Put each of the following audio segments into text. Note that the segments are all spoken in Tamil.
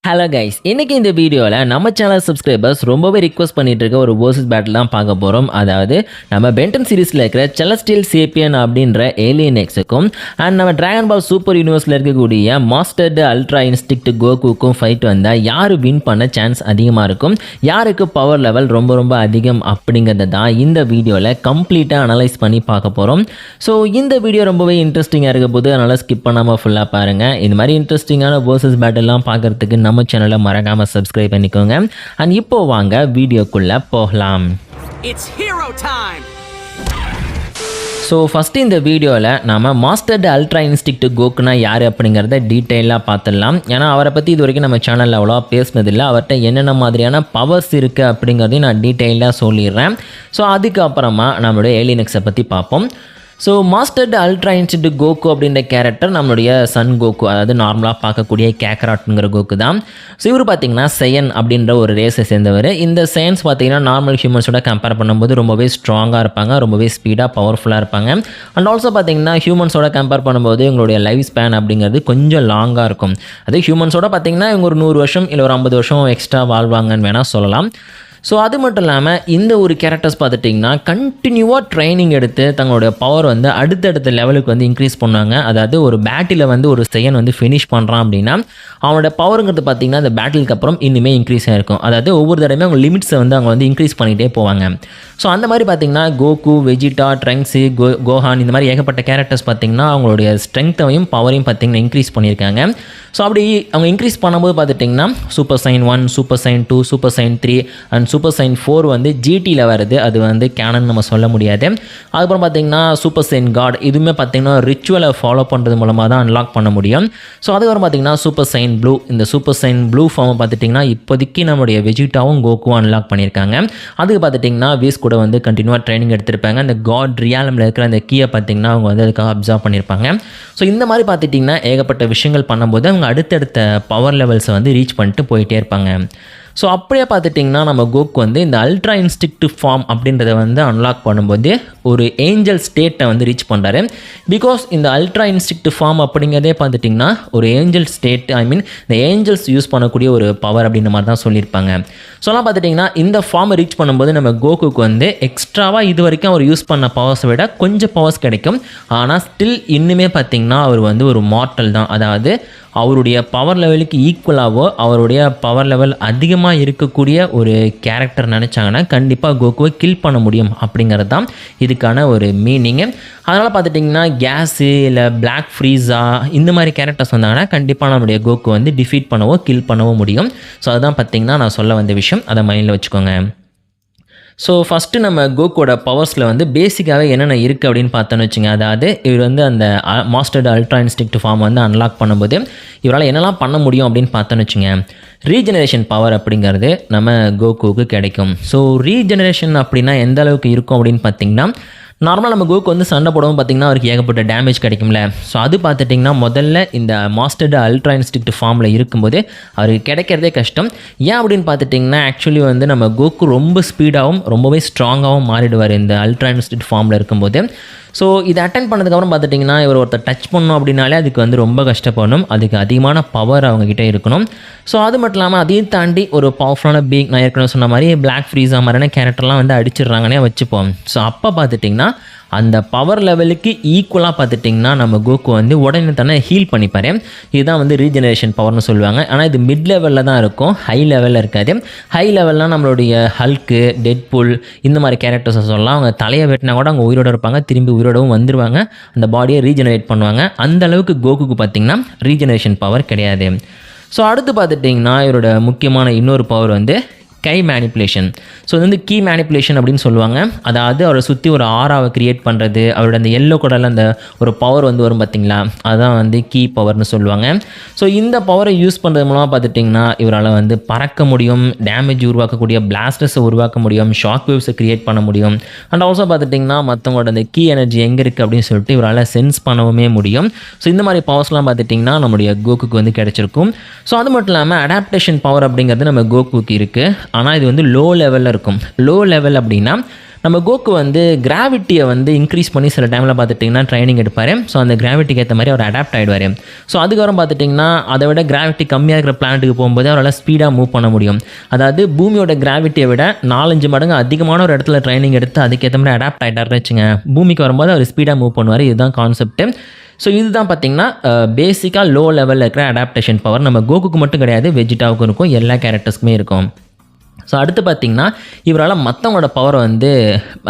ஹலோ கைஸ், இன்னைக்கு இந்த வீடியோவில் நம்ம சேனல் சப்ஸ்கிரைபர்ஸ் ரொம்பவே ரிக்வஸ்ட் பண்ணிட்டு இருக்க ஒரு வேர்சஸ் பேட்டில் தான் பார்க்க போகிறோம். அதாவது நம்ம பென்டன் சீரிஸில் இருக்கிற செலஸ்டியல் சேப்பியன் அப்படின்ற ஏலியன் எக்ஸுக்கும் அண்ட் நம்ம டிராகன் பால் சூப்பர் யூனிவர்ஸில் இருக்கக்கூடிய மாஸ்டர்டு அல்ட்ரா இன்ஸ்டிக்ட் கோகுக்கும் ஃபைட் வந்தால் யார் வின் பண்ண சான்ஸ் அதிகமாக இருக்கும், யாருக்கு பவர் லெவல் ரொம்ப ரொம்ப அதிகம் அப்படிங்கிறத தான் இந்த வீடியோவில் கம்ப்ளீட்டாக அனலைஸ் பண்ணி பார்க்க போகிறோம். ஸோ இந்த வீடியோ ரொம்பவே இன்ட்ரெஸ்டிங்காக இருக்க போது, அதனால் ஸ்கிப் பண்ணாமல் ஃபுல்லாக பாருங்கள். இந்த மாதிரி இன்ட்ரெஸ்டிங்கான வேர்சஸ் பேட்டில்லாம் பார்க்குறதுக்கு நம்ம சேனலை மறக்காம சப்ஸ்கிரைப் பண்ணிக்கோங்க. அண்ட் இப்போ வாங்க வீடியோக்குள்ள போகலாம். ஸோ ஃபஸ்ட்டு இந்த வீடியோவில் நம்ம மாஸ்டர்டு அல்ட்ரா இன்ஸ்டிக்ட் கோக்குனா யார் அப்படிங்கிறத டீட்டெயிலாக பார்த்துடலாம். ஏன்னா அவரை பற்றி இது வரைக்கும் நம்ம சேனலில் அவ்வளோவா பேசினதில்லை. அவர்கிட்ட என்னென்ன மாதிரியான பவர்ஸ் இருக்குது அப்படிங்கிறதையும் நான் டீட்டெயிலாக சொல்லிடுறேன். ஸோ அதுக்கப்புறமா நம்மளுடைய ஏலியனெக்ஸை பற்றி பார்ப்போம். So mustard ultra instinct Coco அப்படின்ற கேரக்டர் நம்மளுடைய சன் கோகு, அதாவது நார்மலாக பார்க்கக்கூடிய கேக்கராட்டுங்கிற கோகு தான். ஸோ இவர் பார்த்திங்கன்னா சயன் அப்படின்ற ஒரு ரேஸை சேர்ந்தவர். இந்த சயன்ஸ் பார்த்திங்கன்னா நார்மல் ஹியூமன்ஸோட கம்பேர் பண்ணும்போது ரொம்பவே ஸ்ட்ராங்காக இருப்பாங்க, ரொம்பவே ஸ்பீடாக பவர்ஃபுல்லாக இருப்பாங்க. அண்ட் ஆல்சோ பார்த்திங்கன்னா ஹியூமன்ஸோட கம்பேர் பண்ணும்போது இவங்களுடைய லைஃப் ஸ்பேன் அப்படிங்கிறது கொஞ்சம் லாங்காக இருக்கும். அது ஹியூமன்ஸோட பார்த்திங்கன்னா இவங்க ஒரு 100 வருஷம் இல்லை ஒரு 50 வருஷம் எக்ஸ்ட்ரா வாழ்வாங்கன்னு வேணால் சொல்லலாம். ஸோ அது மட்டும் இல்லாமல் இந்த ஒரு கேரக்டர்ஸ் பார்த்துட்டிங்கன்னா கண்டினியூவாக ட்ரைனிங் எடுத்து தங்களுடைய பவர் வந்து அடுத்தடுத்த லெவலுக்கு வந்து இன்க்ரீஸ் பண்ணுவாங்க. அதாவது ஒரு பேட்டில் வந்து ஒரு செகண்ட் வந்து ஃபினிஷ் பண்ணுறான் அப்படின்னா அவனோட பவருங்கிறது பார்த்திங்கன்னா அந்த பேட்டிலுக்கு அப்புறம் இன்னுமே இன்க்ரீஸ் ஆகிருக்கும். அதாவது ஒவ்வொரு தடவையும் அவங்க லிமிட்ஸை வந்து அவங்க வந்து இன்க்ரீஸ் பண்ணிகிட்டே போவாங்க. ஸோ அந்த மாதிரி பார்த்திங்கன்னா கோகு, வெஜிடா, ட்ரங்க்ஸு, கோஹான் இந்த மாதிரி ஏகப்பட்ட கேரக்டர்ஸ் பார்த்திங்கன்னா அவங்களுடைய ஸ்ட்ரென்த்தையும் பவரையும் பார்த்திங்கன்னா இன்க்ரீஸ் பண்ணியிருக்காங்க. ஸோ அப்படி அவங்க இன்க்ரீஸ் பண்ணும்போது பார்த்துட்டிங்கன்னா super sign 1, super sign 2, super sign 3 and super sign 4 வந்து ஜிடியில் வருது. அது வந்து கேனன் நம்ம சொல்ல முடியாது. அதுக்கப்புறம் பார்த்திங்கன்னா சூப்பர் சைன் காட், இதுவுமே பார்த்திங்கன்னா ரிச்சுவலை ஃபாலோ பண்ணுறது மூலமாக தான் அன்லாக் பண்ண முடியும். ஸோ அதுக்கப்புறம் பார்த்திங்கன்னா சூப்பர் சைன் ப்ளூ, இந்த சூப்பர் சைன் ப்ளூ ஃபார்மை பார்த்துட்டிங்கன்னா இப்போதைக்கு நம்மளுடைய வெஜிடாவும் கோகுவும் அன்லாக் பண்ணியிருக்காங்க. அதுக்கு பார்த்துட்டிங்கன்னா வீஸ் கூட வந்து கண்டினியூவாக ட்ரைனிங் எடுத்திருப்பாங்க. அந்த காட் ரியாலமில் இருக்கிற அந்த கீயை பார்த்திங்கன்னா அவங்க வந்து அதுக்காக அப்சர்வ் பண்ணியிருப்பாங்க. ஸோ இந்த மாதிரி பார்த்துட்டிங்கன்னா ஏகப்பட்ட விஷயங்கள் பண்ணும்போது அவங்க அடுத்தடுத்த பவர் லெவல்ஸை வந்து ரீச் பண்ணிட்டு போயிட்டே இருப்பாங்க. ஸோ அப்படியே பார்த்துட்டிங்கன்னா நம்ம கோகு வந்து இந்த அல்ட்ரா இன்ஸ்டிக்டிவ் ஃபார்ம் அப்படின்றத வந்து அன்லாக் பண்ணும்போது ஒரு ஏஞ்சல் ஸ்டேட்டை வந்து ரீச் பண்ணுறாரு. பிகாஸ் இந்த அல்ட்ரா இன்ஸ்டிக்டிவ் ஃபார்ம் அப்படிங்கிறதே பார்த்துட்டிங்கன்னா ஒரு ஏஞ்சல் ஸ்டேட், ஐ மீன் இந்த ஏஞ்சல்ஸ் யூஸ் பண்ணக்கூடிய ஒரு பவர் அப்படின்ற மாதிரி தான் சொல்லியிருப்பாங்க. ஸோலாம் பார்த்துட்டிங்கன்னா இந்த ஃபார்மை ரீச் பண்ணும்போது நம்ம கோகுக்கு வந்து எக்ஸ்ட்ராவாக இது வரைக்கும் அவர் யூஸ் பண்ண பவர்ஸை விட கொஞ்சம் பவர்ஸ் கிடைக்கும். ஆனால் ஸ்டில் இன்னுமே பார்த்திங்கன்னா அவர் வந்து ஒரு மார்ட்டல் தான். அதாவது அவருடைய பவர் லெவலுக்கு ஈக்குவலாகவோ அவருடைய பவர் லெவல் அதிகமாக இருக்கக்கூடிய ஒரு கேரக்டர் நினச்சாங்கன்னா கண்டிப்பாக கோகுவை கில் பண்ண முடியும் அப்படிங்கிறது தான் இதுக்கான ஒரு மீனிங்கு. அதனால் பார்த்துட்டிங்கன்னா கேஸு இல்லை பிளாக் ஃப்ரீஸா இந்த மாதிரி கேரக்டர்ஸ் வந்தாங்கன்னா கண்டிப்பாக நம்மளுடைய கோகு வந்து டிஃபீட் பண்ணவோ கில் பண்ணவோ முடியும். ஸோ அதுதான் பார்த்திங்கன்னா நான் சொல்ல வந்த விஷயம், அதை மைண்டில் வச்சுக்கோங்க. ஸோ ஃபஸ்ட்டு நம்ம கோகுவோட பவர்ஸில் வந்து பேசிக்காகவே என்னென்ன இருக்குது அப்படின்னு பார்த்தோன்னு வச்சுங்க. அதாவது இவர் வந்து அந்த மாஸ்டர்டு அல்ட்ரா இன்ஸ்டிக்ட் ஃபார்ம் வந்து அன்லாக் பண்ணும்போது இவரால் என்னெல்லாம் பண்ண முடியும் அப்படின்னு பார்த்தோன்னு வச்சுங்க. ரீஜெனரேஷன் பவர் அப்படிங்கிறது நம்ம கோகுவுக்கு கிடைக்கும். ஸோ ரீஜெனரேஷன் அப்படின்னா எந்த அளவுக்கு இருக்கும் அப்படின்னு பார்த்திங்கன்னா, நார்மலாக நம்ம கோகு வந்து சண்டை போடவும் பார்த்திங்கன்னா அவருக்கு ஏகப்பட்ட டேமேஜ் கிடைக்கும்ல. ஸோ அது பார்த்துட்டிங்கன்னா முதல்ல இந்த மாஸ்டர்டு அல்ட்ரா இன்ஸ்டிக்ட் ஃபார்மில் இருக்கும்போது அவருக்கு கிடைக்கிறதே கஷ்டம். ஏன் அப்படின்னு பார்த்துட்டிங்கன்னா ஆக்சுவலி வந்து நம்ம கோகு ரொம்ப ஸ்பீடாகவும் ரொம்பவே ஸ்ட்ராங்காகவும் மாறிடுவார் இந்த அல்ட்ரா இன்ஸ்டிக்ட் ஃபார்மில் இருக்கும்போது. ஸோ இதை அட்டன் பண்ணதுக்கப்புறம் பார்த்துட்டிங்கன்னா இவர் ஒருத்தர் டச் பண்ணணும் அப்படின்னாலே அதுக்கு வந்து ரொம்ப கஷ்டப்படணும். அதுக்கு அதிகமான பவர் அவங்ககிட்ட இருக்கணும். ஸோ அது மட்டும் இல்லாமல் அதையும் தாண்டி ஒரு பவர்ஃபுல்லான பீக், நான் ஏற்கனவே சொன்ன மாதிரி பிளாக் ஃப்ரீஸா மாதிரியான கேரக்டர்லாம் வந்து அடிச்சிடுறாங்கன்னே வச்சுப்போம். ஸோ அப்போ பார்த்துட்டிங்கன்னா அந்த பவர் லெவலுக்கு ஈக்குவலாக பார்த்துட்டிங்கன்னா நம்ம கோகு வந்து உடனே தானே ஹீல் பண்ணிப்பார். இதுதான் வந்து ரீஜெனரேஷன் பவர்னு சொல்லுவாங்க. ஆனால் இது மிட் லெவலில் தான் இருக்கும், ஹை லெவலில் இருக்காது. ஹை லெவல்லாம் நம்மளுடைய ஹல்க்கு, டெட்புல் இந்த மாதிரி கேரக்டர்ஸை சொல்லலாம். அவங்க தலையை வெட்டினா கூட அவங்க உயிரோடு இருப்பாங்க, திரும்பி உயிரோடவும் வந்துடுவாங்க, அந்த பாடியை ரீஜெனரேட் பண்ணுவாங்க. அந்த அளவுக்கு கோகுக்கு பார்த்திங்கன்னா ரீஜெனரேஷன் பவர் கிடையாது. ஸோ அடுத்து பார்த்துட்டிங்கன்னா இவரோட முக்கியமான இன்னொரு பவர் வந்து கை மேனிப்புலேஷன். ஸோ இது வந்து கீ மேனிப்புலேஷன் அப்படின்னு சொல்லுவாங்க. அதாவது அவரை சுற்றி ஒரு ஆராவை க்ரியேட் பண்ணுறது, அவரோட அந்த எல்லோ கலரில் அந்த ஒரு பவர் வந்து வரும் பார்த்திங்களா, அதுதான் வந்து கீ பவர்னு சொல்லுவாங்க. ஸோ இந்த பவரை யூஸ் பண்ணுறது மூலமாக பார்த்துட்டிங்கன்னா இவரால் வந்து பறக்க முடியும், டேமேஜ் உருவாக்கக்கூடிய பிளாஸ்டர்ஸை உருவாக்க முடியும், ஷாக் வேவ்ஸை க்ரியேட் பண்ண முடியும். அண்ட் ஆல்சோ பார்த்துட்டிங்கன்னா மற்றவங்களோட அந்த கீ எனர்ஜி எங்கே இருக்குது அப்படின்னு சொல்லிட்டு இவரால் சென்ஸ் பண்ணவுமே முடியும். ஸோ இந்த மாதிரி பவர்ஸ்லாம் பார்த்துட்டிங்கன்னா நம்மளுடைய கோகுக்கு வந்து கிடச்சிருக்கும். ஸோ அது மட்டும் இல்லாமல் அடாப்டேஷன் பவர் அப்படிங்கிறது நம்ம கோகுக்கு இருக்குது. ஆனால் இது வந்து லோ லெவலில் இருக்கும். லோ லெவல் அப்படின்னா நம்ம கோக்கு வந்து கிராவிட்டியை வந்து இன்க்ரீஸ் பண்ணி சில டைமில் பார்த்துட்டிங்கன்னா ட்ரைனிங் எடுப்பார். ஸோ அந்த கிராவிட்டிக்கு ஏற்ற மாதிரி அவர் அடாப்ட் ஆகிடுவார். ஸோ அதுக்கப்புறம் பார்த்துட்டிங்கன்னா அதை விட கிராவிட்டி கம்மியாக இருக்கிற பிளானட்டுக்கு போகும்போது அவரால் ஸ்பீடாக மூவ் பண்ண முடியும். அதாவது பூமியோட கிராவிட்டியை விட 4-5 மடங்கு அதிகமான ஒரு இடத்துல ட்ரைனிங் எடுத்து அதுக்கேற்ற மாதிரி அடாப்ட் ஆகிட்டாருன்னு வச்சுங்க, பூமிக்கு வரும்போது அவர் ஸ்பீடாக மூவ் பண்ணுவார். இதுதான் கான்செப்ட். ஸோ இதுதான் பார்த்திங்கன்னா பேசிக்காக லோ லெவலில் இருக்கிற அடாப்டேஷன் பவர். நம்ம கோகுக்கு மட்டும் கிடையாது, வெஜிடாவுக்கும் இருக்கும், எல்லா கேரக்டர்ஸ்க்குமே இருக்கும். ஸோ அடுத்து பார்த்திங்கன்னா இவரால் மற்றவங்களோட பவரை வந்து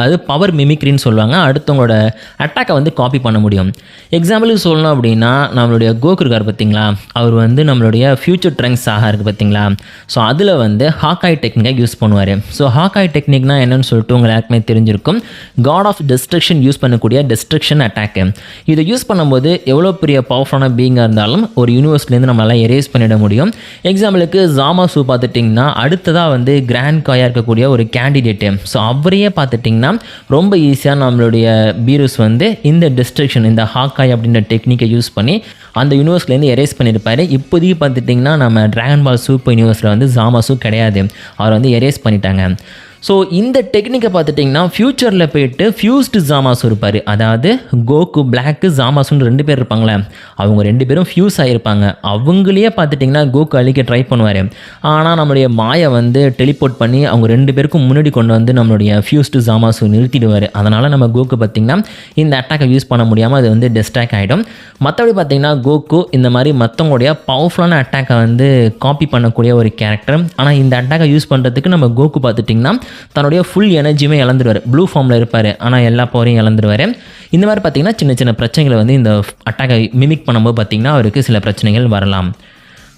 அது பவர் மிமிக்ரின்னு சொல்லுவாங்க, அடுத்தவங்களோட அட்டாக்கை வந்து காப்பி பண்ண முடியும். எக்ஸாம்பிளுக்கு சொல்லணும் அப்படின்னா நம்மளுடைய கோகு இருக்கார் பார்த்திங்களா, அவர் வந்து நம்மளுடைய ஃபியூச்சர் ட்ரங்க் சாகா இருக்குது பார்த்திங்களா. ஸோ அதில் வந்து ஹாக்காய் டெக்னிக்கை யூஸ் பண்ணுவார். ஸோ ஹாக்காய் டெக்னிக்னா என்னென்னு சொல்லிட்டு உங்களுக்கு யாருக்குமே தெரிஞ்சிருக்கும். காட் ஆஃப் டெஸ்ட்ரக்ஷன் யூஸ் பண்ணக்கூடிய டெஸ்ட்ரக்ஷன் அட்டாக்கு. இதை யூஸ் பண்ணும்போது எவ்வளோ பெரிய பவர்ஃபுல்லான பீயிங்காக இருந்தாலும் ஒரு யூனிவர்ஸ்லேருந்து நம்மளால் எரேஸ் பண்ணிட முடியும். எக்ஸாம்பிளுக்கு ஜாமாசு பார்த்துட்டிங்கன்னா அடுத்ததாக வந்து கிராண்ட் காயாக இருக்கக்கூடிய ஒரு கேண்டிடேட்டு. ஸோ அவரையே பார்த்துட்டிங்கன்னா ரொம்ப ஈஸியாக நம்மளுடைய பீரூஸ் வந்து இந்த டிஸ்ட்ரக்ஷன், இந்த ஹாக்காய் அப்படின்ற டெக்னிக்கை யூஸ் பண்ணி அந்த யூனிவர்ஸ்லேருந்து எரேஸ் பண்ணியிருப்பார். இப்போதைக்கு பார்த்துட்டிங்கன்னா நம்ம ட்ராகன் பால் சூப்பர் யூனிவர்ஸில் வந்து ஜாமாசு கிடையாது, அவர் வந்து எரேஸ் பண்ணிட்டாங்க. ஸோ இந்த டெக்னிக்கை பார்த்துட்டிங்கன்னா ஃப்யூச்சரில் போயிட்டு ஃபியூஸ்டு ஜாமாசு இருப்பார். அதாவது கோகு பிளாக்கு ஜாமாசுன்னு 2 பேர் இருப்பாங்களே, அவங்க 2 பேரும் ஃபியூஸ் ஆகியிருப்பாங்க. அவங்களையே பார்த்துட்டிங்கன்னா கோகு அழிக்க ட்ரை பண்ணுவார். ஆனால் நம்மளுடைய மாயை வந்து டெலிபோர்ட் பண்ணி அவங்க 2 பேருக்கும் முன்னாடி கொண்டு வந்து நம்மளுடைய ஃபியூஸ்டு ஜாமாசு நிறுத்திடுவார். அதனால் நம்ம கோகு பார்த்திங்கன்னா இந்த அட்டாக்கை யூஸ் பண்ண முடியாமல் அது வந்து டெஸ்ட்ராக்ட் ஆகிடும். மற்றபடி பார்த்திங்கன்னா கோகு இந்த மாதிரி மற்றவங்களுடைய பவர்ஃபுல்லான அட்டாக்கை வந்து காப்பி பண்ணக்கூடிய ஒரு கேரக்டர். ஆனால் இந்த அட்டாக்கை யூஸ் பண்ணுறதுக்கு நம்ம கோகு பார்த்துட்டிங்கன்னா தன்னுடைய ஃபுல் எனர்ஜியுமே இழந்துருவார். ப்ளூ ஃபார்மில் இருப்பார், ஆனால் எல்லா பவரையும் இழந்துருவார். இந்த மாதிரி பார்த்திங்கன்னா சின்ன சின்ன பிரச்சனைகளை வந்து இந்த அட்டாக்கை மிமிக் பண்ணும்போது பார்த்திங்கன்னா அவருக்கு சில பிரச்சனைகள் வரலாம்.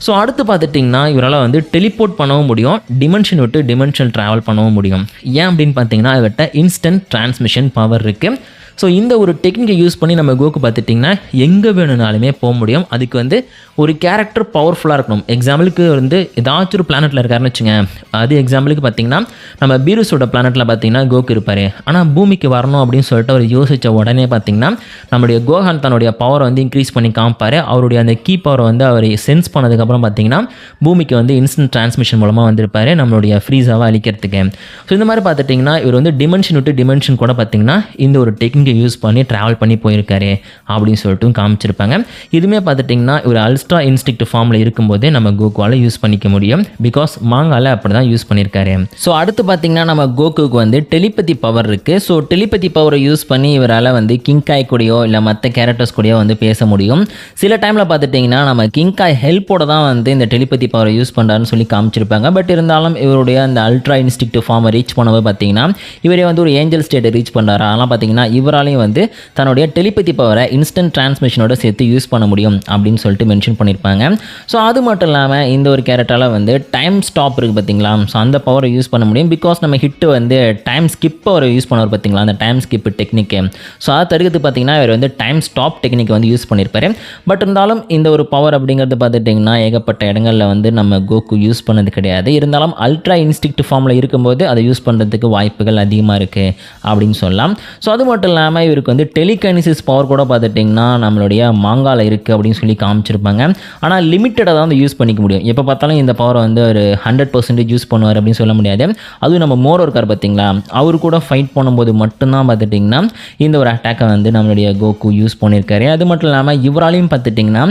ஸோ அடுத்து பார்த்துட்டிங்கன்னா இவரால் வந்து டெலிபோர்ட் பண்ணவும் முடியும், டிமென்ஷன் விட்டு டிமென்ஷன் ட்ராவல் பண்ணவும் முடியும். ஏன் அப்படின்னு பார்த்திங்கன்னா இவர்கிட்ட இன்ஸ்டன்ட் டிரான்ஸ்மிஷன் பவர் இருக்குது. ஸோ இந்த ஒரு டெக்னிக்கை யூஸ் பண்ணி நம்ம கோகு பார்த்துட்டிங்கன்னா எங்கே வேணும்னாலுமே போக முடியும். அதுக்கு வந்து ஒரு கேரக்டர் பவர்ஃபுல்லாக இருக்கணும். எக்ஸாம்பிளுக்கு வந்து ஏதாச்சும் ஒரு பிளானட்டில் இருக்காருன்னு வச்சுங்க, அது எக்ஸாம்பிளுக்கு பார்த்திங்கன்னா நம்ம பீரூஸோட பிளானட்டில் பார்த்திங்கன்னா கோகு இருப்பார். ஆனால் பூமிக்கு வரணும் அப்படின்னு சொல்லிட்டு அவர் யோசித்த உடனே பார்த்திங்கன்னா நம்மளுடைய கோஹான் தன்னுடைய பவரை வந்து இன்க்ரீஸ் பண்ணி காமிப்பார். அவருடைய அந்த கீ பவரை வந்து அவர் சென்ஸ் பண்ணதுக்கப்புறம் பார்த்திங்கன்னா பூமிக்கு வந்து இன்ஸ்டன்ட் டிரான்ஸ்மிஷன் மூலமாக வந்திருப்பார் நம்மளுடைய ஃப்ரீஸாவை அழிக்கிறதுக்கு. ஸோ இந்த மாதிரி பார்த்துட்டிங்கன்னா இவர் வந்து டிமென்ஷன் விட்டு டிமென்ஷன் கூட பார்த்திங்கன்னா இந்த ஒரு டெக்னிக் யூஸ் பண்ணி ட்ராவல் பண்ணி போயிருக்காரு அப்படின்னு சொல்லிட்டு காமிச்சிருப்பாங்க. இதுவுமே பார்த்துட்டிங்கன்னா ஒரு அல்ஸ்ட்ரா இன்ஸ்டிக்ட் ஃபார்மில் இருக்கும்போதே நம்ம கோகுவால் யூஸ் பண்ணிக்க முடியும். பிகாஸ் மாங்கால அப்படி தான் யூஸ் பண்ணியிருக்காரு. ஸோ அடுத்து பார்த்திங்கன்னா நம்ம கோகுக்கு வந்து டெலிபதி பவர் இருக்குது. ஸோ டெலிபதி பவரை யூஸ் பண்ணி இவரால் வந்து கிங்காய் கூடயோ இல்லை மற்ற கேரக்டர்ஸ் கூடயோ வந்து பேச முடியும். சில டைமில் பார்த்துட்டிங்கன்னா நம்ம கிங்காய் ஹெல்ப்போட தான் வந்து இந்த டெலிபதி பவரை யூஸ் பண்ணுறாருன்னு சொல்லி காமிச்சிருப்பாங்க. பட் இருந்தாலும் இவருடைய அந்த அல்ட்ரா இன்ஸ்டிக்ட் ஃபார்மை ரீச் பண்ணும்போது பார்த்திங்கன்னா இவரே வந்து ஒரு ஏஞ்சல் ஸ்டேட்டை ரீச் பண்ணுறாரு. அதெல்லாம் பார்த்திங்கன்னா இவராலையும் வந்து தன்னுடைய டெலிபதி பவரை இன்ஸ்டன்ட் டிரான்ஸ்மிஷனோட சேர்த்து யூஸ் பண்ண முடியும் அப்படின்னு சொல்லிட்டு மென்ஷன் பண்ணியிருப்பாங்க. ஸோ அது மட்டும் இல்லாமல் இந்த ஒரு கேரக்டரால் வந்து டைம் ஸ்டாப் இருக்குது பார்த்திங்களா, ஸோ அந்த பவரை யூஸ் பண்ண முடியும். பிகாஸ் நம்ம ஹிட்டு வந்து டைம் ஸ்கிப் பவரை யூஸ் பண்ணுவார் பார்த்திங்களா, அந்த டைம் ஸ்கிப் டெக்னிக்கு. ஸோ அதை தடுக்கிறது பார்த்திங்கன்னா இவர் வந்து டைம் ஸ்டாப் டெக்னிக் வந்து யூஸ் பண்ணியிருப்பார். பட் இருந்தாலும் இந்த ஒரு பவர் அப்படிங்கிறது பார்த்துட்டிங்கன்னா ஏகப்பட்ட இடங்களில் வந்து நம்ம கோகு யூஸ் பண்ணது கிடையாது. இருந்தாலும் அல்ட்ரா இன்ஸ்டிக்ட் ஃபார்மில் இருக்கும்போது அதை யூஸ் பண்ணுறதுக்கு வாய்ப்புகள் அதிகமாக இருக்குது அப்படின்னு சொல்லலாம். ஸோ அது மட்டும் இல்லாமல் இவருக்கு வந்து டெலிகைனசிஸ் பவர் கூட பார்த்துட்டிங்கன்னா நம்மளுடைய மாங்கால இருக்குது அப்படின்னு சொல்லி காமிச்சிருப்பாங்க. ஆனால் லிமிட்டடாக தான் வந்து யூஸ் பண்ணிக்க முடியும். எப்போ பார்த்தாலும் இந்த பவரை வந்து ஒரு 100% யூஸ் பண்ணுவார் அப்படின்னு சொல்ல முடியாது. அதுவும் நம்ம மோரோ இருக்கார் பார்த்திங்களா, அவர் கூட ஃபைட் பண்ணும்போது மட்டும்தான் பார்த்துட்டிங்கன்னா இந்த ஒரு அட்டாக்கை வந்து நம்மளுடைய கோகு யூஸ் பண்ணியிருக்காரு. அது மட்டும் இல்லாமல் இவராலையும் பார்த்துட்டிங்கன்னா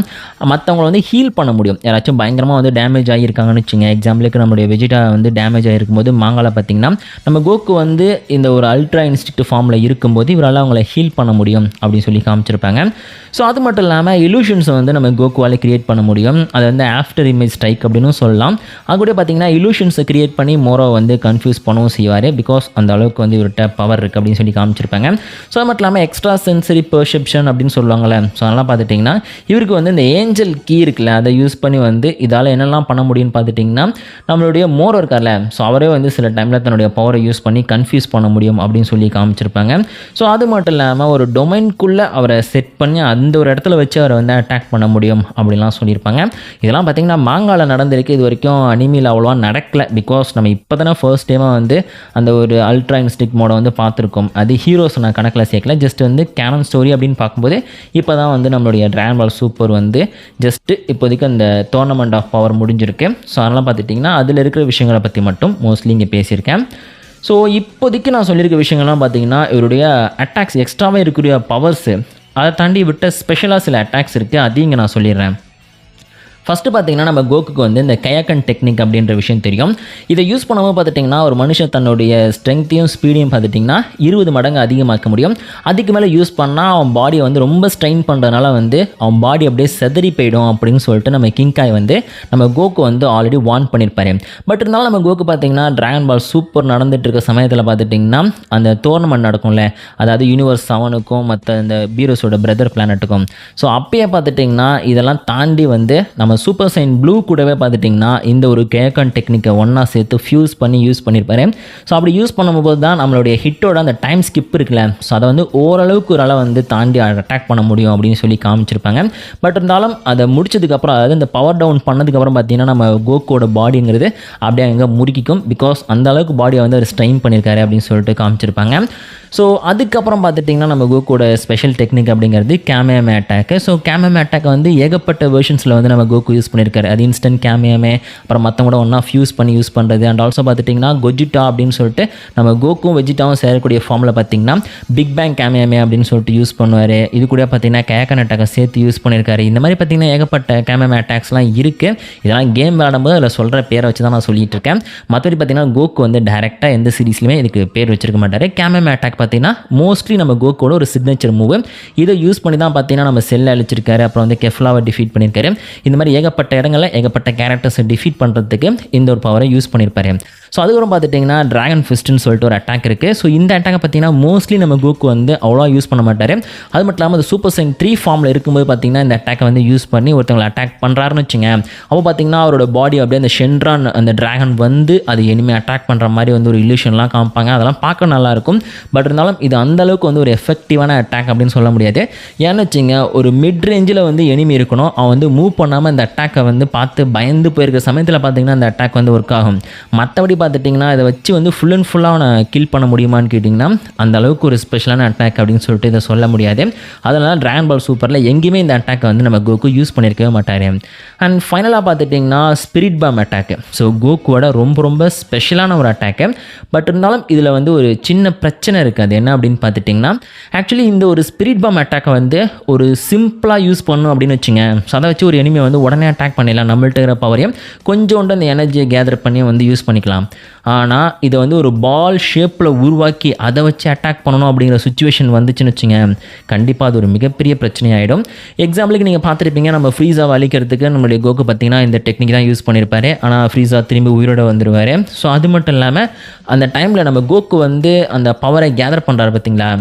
மற்றவங்களை வந்து ஹீல் பண்ண முடியும். யாராச்சும் பயங்கரமாக வந்து டேமேஜ் ஆகியிருக்காங்கன்னு வச்சுங்க, எக்ஸாம்பிளுக்கு நம்மளுடைய வெஜிடா வந்து டேமேஜ் ஆகிருக்கும் போது மாங்கால பார்த்திங்கன்னா நம்ம கோகு வந்து இந்த ஒரு அல்ட்ரா இன்ஸ்டிக்ட் ஃபார்மில் இருக்கும்போது இவரால் அவங்கள ஹீல் பண்ண முடியும் அப்படின்னு சொல்லி காமிச்சிருப்பாங்க. ஸோ அது மட்டும் இல்லாமல் இலூஷன்ஸை வந்து நம்ம கோகுவால் கிரியேட் பண்ண முடியும். அதை வந்து ஆஃப்டர் இமேஜ் ஸ்ட்ரைக் அப்படின்னு சொல்லலாம். அது கூட பார்த்திங்கன்னா இலூஷன்ஸை கிரியேட் பண்ணி மோரோ வந்து கன்ஃபியூஸ் பண்ணவும் செய்வார். பிகாஸ் அந்த அளவுக்கு வந்து இவர்கிட்ட பவர் இருக்குது அப்படின்னு சொல்லி காமிச்சிருப்பாங்க. ஸோ அது மட்டும் இல்லாமல் எக்ஸ்ட்ரா சென்சரி பெர்செப்ஷன் அப்படின்னு சொல்லுவாங்கள்ல, ஸோ அதெல்லாம் பார்த்துட்டிங்கன்னா இவருக்கு வந்து இந்த ஏஞ்சல் கீ இருக்குல்ல, அதை யூஸ் பண்ணி வந்து இதால் என்னெல்லாம் பண்ண முடியும்னு பார்த்துட்டிங்கன்னா நம்மளுடைய மோரோ இருக்கார்ல, ஸோ அவரே வந்து சில டைமில் தன்னுடைய பவரை யூஸ் பண்ணி கன்ஃபியூஸ் பண்ண முடியும் அப்படின்னு சொல்லி காமிச்சிருப்பாங்க. ஸோ அது மட்டும் இல்லாமல் ஒரு டொமைனுக்குள்ளே அவரை செட் பண்ணி அந்த ஒரு இடத்துல வச்சு அவரை வந்து அட்டாக் பண்ண முடியும் அப்படின்லாம் சொல்லியிருப்பாங்க. இதெல்லாம் பார்த்திங்கன்னா மாங்கால நடந்திருக்கு. இது வரைக்கும் அனிமியில் அவ்வளோவா நடக்கலை. பிகாஸ் நம்ம இப்போ தானே ஃபர்ஸ்ட் டைமாக வந்து அந்த ஒரு அல்ட்ரா இன்ஸ்டிக் மோடை வந்து பார்த்துருக்கோம். அது ஹீரோஸ் நான் கணக்கில் சேர்க்கல, ஜஸ்ட் வந்து கேனன் ஸ்டோரி அப்படின்னு பார்க்கும்போது இப்போ தான் வந்து நம்மளுடைய டிராகன் பால் சூப்பர் வந்து ஜஸ்ட்டு இப்போதைக்கு அந்த டோர்னமெண்ட் ஆஃப் பவர் முடிஞ்சிருக்கு. ஸோ அதெல்லாம் பார்த்துட்டிங்கன்னா அதில் இருக்கிற விஷயங்களை பற்றி மட்டும் மோஸ்ட்லி இங்கே பேசியிருக்கேன். ஸோ இப்போதைக்கு நான் சொல்லியிருக்க விஷயங்கள்லாம் பார்த்தீங்கன்னா இவருடைய அட்டாக்ஸ் எக்ஸ்ட்ராவே இருக்கக்கூடிய பவர்ஸு அதை தாண்டி விட்ட ஸ்பெஷலாக சில அட்டாக்ஸ் இருக்குது, அதையும் இங்கே நான் சொல்லிடுறேன். ஃபஸ்ட்டு பார்த்தீங்கன்னா நம்ம கோக்குக்கு வந்து இந்த கயாக்கன் டெக்னிக் அப்படின்ற விஷயம் தெரியும். இதை யூஸ் பண்ணும்போது பார்த்துட்டிங்கன்னா ஒரு மனுஷன் தன்னுடைய ஸ்ட்ரென்த்தையும் ஸ்பீடையும் பார்த்துட்டிங்கன்னா 20 மடங்கு அதிகமாக்க முடியும். அதுக்கு மேலே யூஸ் பண்ணால் அவன் பாடியை வந்து ரொம்ப ஸ்ட்ரெயின் பண்ணுறதுனால வந்து அவன் பாடி அப்படியே செதறி போயிடும் அப்படின்னு சொல்லிட்டு நம்ம கிங்காய் வந்து நம்ம கோக்கு வந்து ஆல்ரெடி வார்ன் பண்ணியிருப்பாரு. பட் இருந்தாலும் நம்ம கோக்கு பார்த்திங்கன்னா ட்ராகன் பால் சூப்பர் நடந்துட்டு இருக்க சமயத்தில் பார்த்துட்டிங்கன்னா அந்த டோர்னமெண்ட் நடக்கும்ல, அதாவது யூனிவர்ஸ் 7க்கும் மற்ற இந்த பீரோஸோட பிரதர் பிளானட்டுக்கும். ஸோ அப்பயே பார்த்துட்டிங்கன்னா இதெல்லாம் தாண்டி வந்து நம்ம சூப்பர் சைன் ப்ளூ கூடவே பார்த்துட்டிங்கன்னா இந்த ஒரு கேக்கன் டெக்னிக்கை ஒன்றா சேர்த்து ஃபியூஸ் பண்ணி யூஸ் பண்ணியிருப்பாரு. ஸோ அப்படி யூஸ் பண்ணும்போது தான் நம்மளுடைய ஹிட்டோட அந்த டைம் ஸ்கிப் இருக்குல்ல, ஸோ அதை வந்து ஓரளவுக்கு ஒரு அளவு வந்து தாண்டி அட்டாக் பண்ண முடியும் அப்படின்னு சொல்லி காமிச்சிருப்பாங்க. பட் இருந்தாலும் அதை முடிச்சதுக்கப்புறம், அதாவது இந்த பவர் டவுன் பண்ணதுக்கப்புறம் பார்த்தீங்கன்னா நம்ம கோக்கோட பாடிங்கிறது அப்படியே அங்கே முறுக்கிக்கும். பிகாஸ் அந்த அளவுக்கு பாடியை வந்து அவர் ஸ்ட்ரெயின் பண்ணியிருக்காரு அப்படின்னு சொல்லிட்டு காமிச்சிருப்பாங்க. ஸோ அதுக்கப்புறம் பார்த்துட்டிங்கன்னா நம்ம கோக்கோட ஸ்பெஷல் டெக்னிக் அப்படிங்கிறது கேமேமே அட்டாக்கு. ஸோ கேமேமே அட்டாக்கை வந்து ஏகப்பட்ட வெர்ஷன்ஸில் வந்து நம்ம கோக்கு யூஸ் பண்ணியிருக்காரு. அது இன்ஸ்டன்ட் கேமேமே, அப்புறம் மற்றவங்க ஒன்றா ஃபியூஸ் பண்ணி யூஸ் பண்ணுறது. அண்ட் ஆல்சோ பார்த்துட்டிங்கன்னா கொஜிட்டா அப்படின்னு சொல்லிட்டு நம்ம கோக்கும் வெஜிட்டாவும் சேரக்கூடிய ஃபார்மில் பார்த்திங்கன்னா பிக் பேங் கேமேமே அப்படின்னு சொல்லிட்டு யூஸ் பண்ணுவார். இது கூட பார்த்திங்கன்னா கேக்கன் அட்டாக்கை சேர்த்து யூஸ் பண்ணியிருக்காரு. இந்த மாதிரி பார்த்திங்கன்னா ஏகப்பட்ட கேமேமே அட்டாக்ஸ்லாம் இருக்குது. இதெல்லாம் கேம் விளையாடும்போது அதில் சொல்கிற பேரை வச்சு தான் நான் சொல்லிகிட்டு இருக்கேன். மற்றபடி பார்த்திங்கன்னா கோக்கு வந்து டேரெக்டாக எந்த சீரீஸ்லையுமே இதுக்கு பேர் வச்சிருக்க மாட்டார். கேமேமே அட்டாக் பார்த்தீங்கன்னா மோஸ்ட்லி நம்ம கோக்கோட ஒரு சிக்னேச்சர் மூவ். இதை யூஸ் பண்ணி தான் பார்த்தீங்கன்னா நம்ம செல்லை அழிச்சிருக்காரு, அப்புறம் வந்து கெஃப்லாவை டிஃபீட் பண்ணியிருக்காரு. இந்த மாதிரி ஏகப்பட்ட இடங்களில் ஏகப்பட்ட கேரக்டர்ஸை டிஃபீட் பண்ணுறதுக்கு இந்த ஒரு பவரை யூஸ் பண்ணியிருப்பாரு. ஸோ அதுக்கப்புறம் பார்த்துட்டிங்கன்னா ட்ராகன் ஃபிஸ்ட்னு சொல்லிட்டு ஒரு அட்டாக் இருக்குது. ஸோ இந்த அட்டாக்கை பார்த்தீங்கன்னா மோஸ்ட்லி நம்ம கோக்கு வந்து அவ்வளோ யூஸ் பண்ண மாட்டார். அது மட்டும் இல்லாமல் அது சூப்பர் சைன் 3 ஃபார்மில் இருக்கும்போது பார்த்தீங்கன்னா இந்த அட்டாக்கை வந்து யூஸ் பண்ணி ஒருத்தவங்களை அட்டாக் பண்ணுறாருன்னு வச்சுங்க. அப்போ பார்த்தீங்கன்னா அவரோட பாடி அப்படியே அந்த ஷென்ட்ரான் அந்த ட்ராகன் வந்து அது இனிமேல் அட்டாக் பண்ணுற மாதிரி வந்து ஒரு இல்யூஷன்லாம் காமிப்பாங்க. அதெல்லாம் பார்க்க நல்லாயிருக்கும். பட் இருந்தாலும் இது அந்தளவுக்கு வந்து ஒரு எஃபெக்டிவான அட்டாக் அப்படின்னு சொல்ல முடியாது. ஏன்னு வச்சுங்க, ஒரு மிட் ரேஞ்சில் வந்து எனிமி இருக்கணும், அவன் வந்து மூவ் பண்ணாமல் இந்த அட்டாக்கை வந்து பார்த்து பயந்து போயிருக்கிற சமயத்தில் பார்த்தீங்கன்னா அந்த அட்டாக் வந்து ஒர்க் ஆகும். மற்றபடி பார்த்துட்டிங்கன்னா இதை வச்சு வந்து ஃபுல் அண்ட் ஃபுல்லாக அவனை கில் பண்ண முடியுமான்னு கேட்டிங்கன்னா அந்த அளவுக்கு ஒரு ஸ்பெஷலான அட்டாக் அப்படின்னு சொல்லிட்டு இதை சொல்ல முடியாது. அதனால் ட்ராகன் பால் சூப்பரில் எங்கேயுமே இந்த அட்டாக்கை வந்து நம்ம கோக்கு யூஸ் பண்ணியிருக்கவே மாட்டார். அண்ட் ஃபைனலாக பார்த்துட்டிங்கன்னா ஸ்பிரிட் பாம் அட்டாக்கு. ஸோ கோக்குவோட ரொம்ப ரொம்ப ஸ்பெஷலான ஒரு அட்டாக்கு. பட் இருந்தாலும் இதில் வந்து ஒரு சின்ன பிரச்சனை இருக்குது. அது என்ன அப்படின்னு பார்த்துட்டிங்கன்னா, ஆக்சுவலி இந்த ஒரு ஸ்பிரிட் பாம் அட்டாக்கை வந்து ஒரு சிம்பிளாக யூஸ் பண்ணணும் அப்படின்னு வச்சுங்க. ஸோ அதை வச்சு ஒரு எனிமியை வந்து உடனே அட்டாக் பண்ணிடலாம். நம்மள்ட்ட இருக்கிற பவரையும் கொஞ்சோண்டு அந்த எனர்ஜியை கேதர் பண்ணி வந்து யூஸ் பண்ணிக்கலாம். ஆனால் இதை வந்து ஒரு பால் ஷேப்பில் உருவாக்கி அதை வச்சு அட்டாக் பண்ணணும் அப்படிங்கிற சுச்சுவேஷன் வந்துச்சுன்னு வச்சுங்க, கண்டிப்பாக அது ஒரு மிகப்பெரிய பிரச்சனையாயிடும். எக்ஸாம்பிளுக்கு நீங்கள் பார்த்துருப்பீங்க, நம்ம ஃப்ரீஸாவை அழிக்கிறதுக்கு நம்மளுடைய கோக்கு பார்த்திங்கன்னா இந்த டெக்னிக் தான் யூஸ் பண்ணியிருப்பாரு. ஆனால் ஃப்ரீஸா திரும்பி உயிரோட வந்துடுவார். ஸோ அது மட்டும் இல்லாமல் அந்த டைமில் நம்ம கோக்கு வந்து அந்த பவரை கேதர் பண்ணுறாரு பார்த்திங்களா.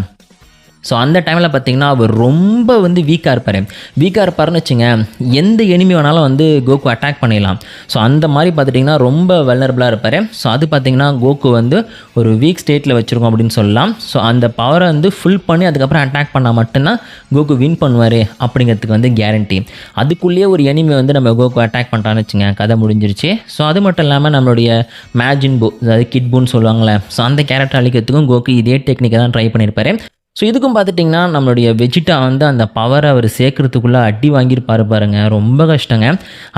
ஸோ அந்த டைமில் பார்த்திங்கன்னா அவர் ரொம்ப வந்து வீக்காக இருப்பாருன்னு வச்சுங்க. எந்த எனிமி வேணாலும் வந்து கோக்கு அட்டாக் பண்ணிடலாம். ஸோ அந்த மாதிரி பார்த்துட்டிங்கன்னா ரொம்ப வெல்னரபிளாக இருப்பார். ஸோ அது பார்த்திங்கன்னா கோக்கு வந்து ஒரு வீக் ஸ்டேட்டில் வச்சுருக்கோம் அப்படின்னு சொல்லலாம். ஸோ அந்த பவரை வந்து ஃபுல் பண்ணி அதுக்கப்புறம் அட்டாக் பண்ணால் மட்டும்தான் கோக்கு வின் பண்ணுவார் அப்படிங்கிறதுக்கு வந்து கேரண்டி. அதுக்குள்ளேயே ஒரு எனிமி வந்து நம்ம கோக்கு அட்டாக் பண்ணுறான்னு வச்சுங்க, கதை முடிஞ்சிருச்சு. ஸோ அது மட்டும் இல்லாமல் நம்மளுடைய மேஜின் போ, அதாவது கிட் பூன்னு சொல்லுவாங்களே, ஸோ அந்த கேரக்டர் அழிக்கிறதுக்கும் கோக்கு இதே டெக்னிக்கை தான் ட்ரை பண்ணியிருப்பார். ஸோ இதுக்கும் பார்த்துட்டிங்கன்னா நம்மளுடைய வெஜிட்டா வந்து அந்த பவரை அவர் சேர்க்குறதுக்குள்ளே அடி வாங்கியிருப்பாரு பாருங்க, ரொம்ப கஷ்டங்க.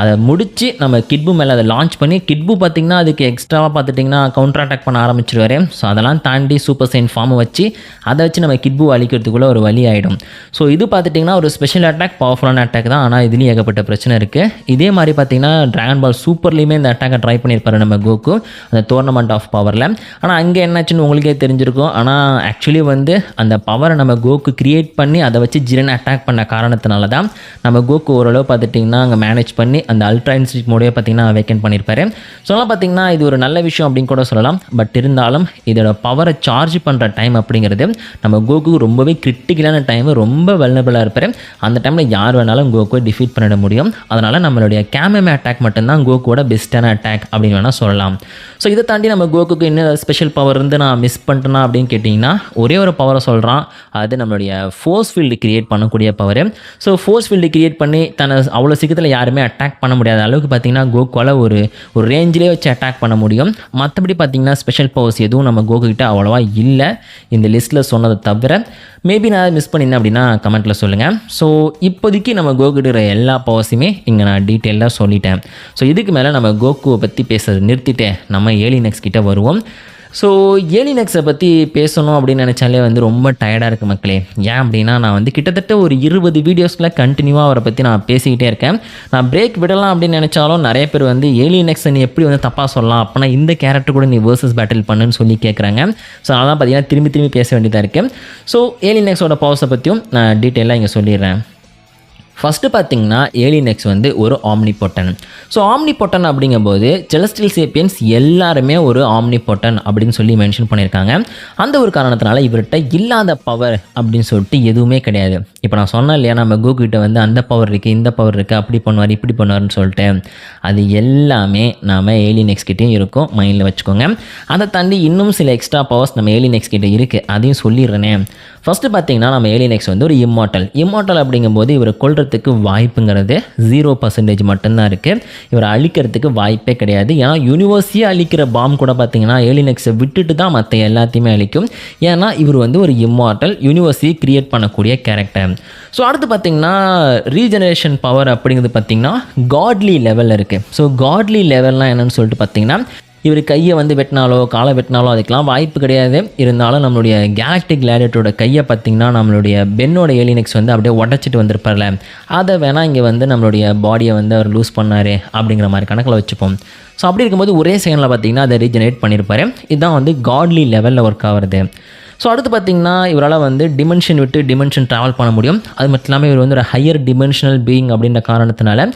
அதை முடித்து நம்ம கிட்பு மேலே அதை லான்ச் பண்ணி கிட்பு பார்த்திங்கன்னா அதுக்கு எக்ஸ்ட்ராவாக பார்த்துட்டிங்கன்னா கவுண்டர் அட்டாக் பண்ண ஆரம்பிச்சிருவார். ஸோ அதெல்லாம் தாண்டி சூப்பர் சைன் ஃபார்மை வச்சு அதை வச்சு நம்ம கிட்பு அழிக்கிறதுக்குள்ளே ஒரு வழி ஆகிடும். ஸோ இது பார்த்துட்டிங்கன்னா ஒரு ஸ்பெஷல் அட்டாக், பவர்ஃபுல்லான அட்டாக் தான். ஆனால் இதுலேயும் ஏகப்பட்ட பிரச்சனை இருக்குது. இதே மாதிரி பார்த்திங்கன்னா ட்ராகன் பால் சூப்பர்லேயுமே இந்த அட்டாக்கை ட்ரை பண்ணியிருப்பாரு நம்ம கோக்கு, அந்த டோர்னமெண்ட் ஆஃப் பவரில். ஆனால் அங்கே என்னாச்சுன்னு உங்களுக்கே தெரிஞ்சிருக்கும். ஆனால் ஆக்சுவலி வந்து அந்த பவரை நம்ம கோக்கு கிரியேட் பண்ணி அதை வச்சு ஜிரன் அட்டாக் பண்ண காரணத்தினால தான் நம்ம கோக்கு ஓரளவு பார்த்துட்டிங்கன்னா அங்கே மேனேஜ் பண்ணி அந்த அல்ட்ரா இன்ஸ்டிக் மோடையே பார்த்திங்கன்னா வேக்கன் பண்ணியிருப்பாரு. ஸோ அதெல்லாம் பார்த்திங்கன்னா இது ஒரு நல்ல விஷயம் அப்படின்னு கூட சொல்லலாம். பட் இருந்தாலும் இதோட பவரை சார்ஜ் பண்ணுற டைம் அப்படிங்கிறது நம்ம கோக்கு ரொம்பவே கிரிட்டிக்கலான டைம், ரொம்ப வெல்னரபிளாக இருப்பார். அந்த டைமில் யார் வேணாலும் கோக்குவை டிஃபீட் பண்ணிட முடியும். அதனால் நம்மளுடைய கேமேமே அட்டாக் மட்டும்தான் கோக்குவோட பெஸ்ட்டான அட்டாக் அப்படின்னு வேணால் சொல்லலாம். ஸோ இதை தாண்டி நம்ம கோக்குக்கு என்ன ஸ்பெஷல் பவர் இருந்து நான் மிஸ் பண்ணிட்டேன்னா அப்படின்னு கேட்டிங்கன்னா ஒரே ஒரு பவரை சொல்கிறேன். அது நம்மளுடைய ஃபோர்ஸ் ஃபீல்டு கிரியேட் பண்ணக்கூடிய power. So force field create பண்ணி தன்னை அவ்வளோ சீக்கிரத்தில் யாருமே அட்டாக் பண்ண முடியாத அளவுக்கு பார்த்திங்கன்னா கோக்குவால் ஒரு ரேஞ்சிலே வச்சு அட்டாக் பண்ண முடியும். மற்றபடி பார்த்திங்கன்னா ஸ்பெஷல் பவர்ஸ் எதுவும் நம்ம கோக்குக்கிட்ட அவ்வளோவா இல்லை இந்த லிஸ்ட்டில் சொன்னதை தவிர. மேபி நான் மிஸ் பண்ணியிருந்தேன் அப்படின்னா கமெண்ட்டில் சொல்லுங்கள். ஸோ இப்போதைக்கு நம்ம கோக்குக்கிற எல்லா பவர்ஸுமே இங்கே நான் டீட்டெயிலாக சொல்லிட்டேன். ஸோ இதுக்கு மேலே நம்ம கோக்குவை பற்றி பேசுறது நிறுத்திட்டேன், நம்ம ஏலியன்ஸ் கிட்ட வருவோம். ஸோ ஏலியனெக்ஸை பற்றி பேசணும் அப்படின்னு நினச்சாலே வந்து ரொம்ப டயர்டாக இருக்குது மக்களே. ஏன் அப்படின்னா நான் வந்து கிட்டத்தட்ட ஒரு 20 வீடியோஸில் கண்டினியூவாக அவரை பற்றி நான் பேசிக்கிட்டே இருக்கேன். நான் பிரேக் விடலாம் அப்படின்னு நினச்சாலும் நிறைய பேர் வந்து ஏலியனெக்ஸை நீ எப்படி வந்து தப்பாக சொல்லலாம், அப்போனா இந்த கேரக்டர் கூட நீ வேர்சஸ் பேட்டில் பண்ணுன்னு சொல்லி கேட்குறாங்க. ஸோ அதெல்லாம் பார்த்தீங்கன்னா திரும்பி பேச வேண்டியதாக இருக்குது. ஸோ ஏலியனெக்ஸோட பவர்ஸை பற்றியும் நான் டீட்டெயிலாக இங்கே சொல்லிடுறேன். ஃபஸ்ட்டு பார்த்தீங்கன்னா ஏலியனெக்ஸ் வந்து ஒரு ஆம்னிபொட்டன். ஸோ ஆம்னிபொட்டன் அப்படிங்கும்போது செலஸ்டியல் சேப்பியன்ஸ் எல்லாருமே ஒரு ஆம்னிபொட்டன் அப்படின்னு சொல்லி மென்ஷன் பண்ணியிருக்காங்க. அந்த ஒரு காரணத்தினால இவர்கிட்ட இல்லாத பவர் அப்படின்னு சொல்லிட்டு எதுவுமே கிடையாது. இப்போ நான் சொன்னேன் இல்லையா, நம்ம கோகுக்கிட்ட வந்து அந்த பவர் இருக்குது, இந்த பவர் இருக்குது, அப்படி பண்ணுவார் இப்படி பண்ணுவார்னு சொல்லிட்டு, அது எல்லாமே நம்ம ஏலியனெக்ஸ் கிட்டேயும் இருக்கும், மைண்டில் வச்சுக்கோங்க. அதை தாண்டி இன்னும் சில எக்ஸ்ட்ரா பவர்ஸ் நம்ம ஏலியனெக்ஸ் கிட்டே இருக்குது, அதையும் சொல்லிடுறேனே. ஃபஸ்ட்டு பார்த்தீங்கன்னா நம்ம ஏலியனெக்ஸ் வந்து ஒரு இம்மார்ட்டல் அப்படிங்கும்போது இவரை கொல்றதுக்கு வாய்ப்புங்கிறது 0% மட்டும்தான் இருக்குது. இவரை அழிக்கிறதுக்கு வாய்ப்பே கிடையாது. ஏன்னா யூனிவர்ஸையே அழிக்கிற பாம் கூட பார்த்தீங்கன்னா ஏலியனெக்ஸை விட்டுட்டு தான் மற்ற எல்லாத்தையுமே அழிக்கும். ஏன்னா இவர் வந்து ஒரு இம்மார்ட்டல், யூனிவர்ஸையே கிரியேட் பண்ணக்கூடிய கேரக்டர். ஸோ அடுத்து பார்த்தீங்கன்னா ரீஜெனரேஷன் பவர் அப்படிங்கிறது பார்த்தீங்கன்னா காட்லி லெவலில் இருக்குது. ஸோ காட்லி லெவல்லாம் என்னென்னு சொல்லிட்டு பார்த்தீங்கன்னா இவர் கையை வந்து வெட்டினாலோ காலை வெட்டினாலோ அதுக்கெலாம் வாய்ப்பு கிடையாது. இருந்தாலும் நம்மளுடைய கேலக்டிக் கிளாடியேட்டரோட கையை பார்த்திங்கன்னா நம்மளுடைய பென்னோட ஏலியனெக்ஸ் வந்து அப்படியே உடச்சிட்டு வந்திருப்பார்ல, அதை வேணால் இங்கே வந்து நம்மளுடைய பாடியை வந்து அவர் லூஸ் பண்ணார் அப்படிங்கிற மாதிரி கணக்கில் வச்சுப்போம். ஸோ அப்படி இருக்கும்போது ஒரே செகண்டில் பார்த்திங்கன்னா அதை ரீஜெனரேட் பண்ணியிருப்பார். இதுதான் வந்து காட்லி லெவலில் ஒர்க் ஆகிறது. ஸோ அடுத்து பார்த்திங்கன்னா இவரால் வந்து டிமென்ஷன் விட்டு டிமென்ஷன் ட்ராவல் பண்ண முடியும். அது மட்டும் இல்லாமல் இவர் வந்து ஒரு ஹையர் டிமென்ஷனல் பீயிங் அப்படின்ற காரணத்தினால